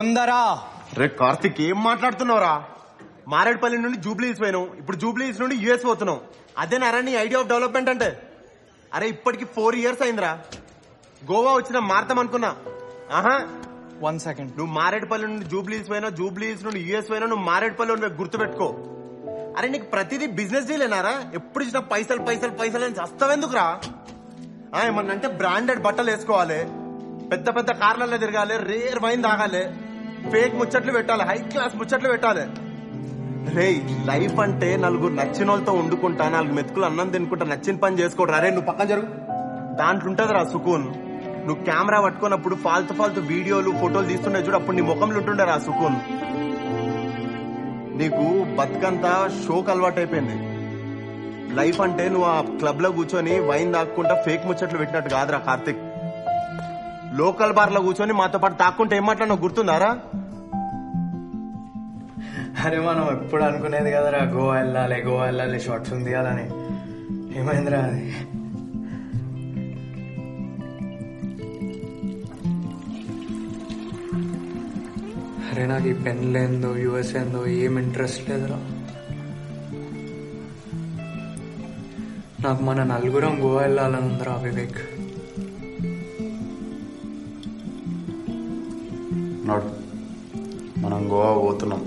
అందరా రే కార్తిక్ ఏం మాట్లాడుతున్నావురా? మారేడుపల్లి నుండి జూబ్లీస్ పోయినావు, ఇప్పుడు జూబ్లీస్ నుండి యుఎస్ పోతున్నావు. అదేనారా నీ ఐడియా ఆఫ్ డెవలప్మెంట్ అంటే? అరే ఇప్పటికి 4 years అయిందిరా. గోవా వచ్చినా మారతాం అనుకున్నా. ఆహా 1 second. నువ్వు మారేడుపల్లి నుండి జూబ్లీస్ పోయినా, జూబ్లీస్ నుండి యుఎస్ పోయినా, నువ్వు మారేడుపల్లి గుర్తుపెట్టుకో. అరే నీకు ప్రతిదీ బిజినెస్ డీలేనారా? ఎప్పుడు ఇచ్చిన పైసలు పైసలు పైసలు అని చస్తావెందుకురా? ఏమన్నంటే బ్రాండెడ్ బట్టలు వేసుకోవాలి, పెద్ద పెద్ద కార్లలో తిరగాలి, రేర్ వైన్ తాగాలి, ఫేక్ ముచ్చట్లు పెట్టాలి, హై క్లాస్ ముచ్చట్లు పెట్టాలి. రే లైఫ్ అంటే నలుగురు నచ్చిన వాళ్ళతో వండుకుంటా, 4 మెతుకులు అన్నం తినుకుంటా, నచ్చిన పని చేసుకోడు. అరే నువ్వు పక్కన జరుగు. దాంట్లో ఉంటదిరా సుకూన్. నువ్వు కెమెరా పట్టుకున్నప్పుడు ఫాల్తు ఫాల్తు వీడియోలు ఫోటోలు తీస్తుండే చూడు, అప్పుడు నీ ముఖంలో ఉంటుండేరా సుకూన్. నీకు బతుకంతా షోకు అలవాటు అయిపోయింది. లైఫ్ అంటే నువ్వు ఆ క్లబ్ లో కూర్చొని వైన్ తాక్కుంటా ఫేక్ ముచ్చట్లు పెట్టినట్టు కాదురా కార్తిక్. లోకల్ బార్ లో కూర్చొని మాతో పాటు తాక్కుంటే ఏం మాట్లాడినా గుర్తుందారా? అరే మనం ఎప్పుడు అనుకునేది కదరా గోవా వెళ్ళాలి షార్ట్స్ ఉంది తీయాలని. ఏమైందిరా అది? అరే నాకు ఈ పెన్ ఏందో యుఎస్ ఏందో ఏం ఇంట్రెస్ట్ లేదురా. నాకు మన నలుగురం గోవా వెళ్ళాలని ఉందిరా వివేక్. మనం గోవా పోతున్నాం.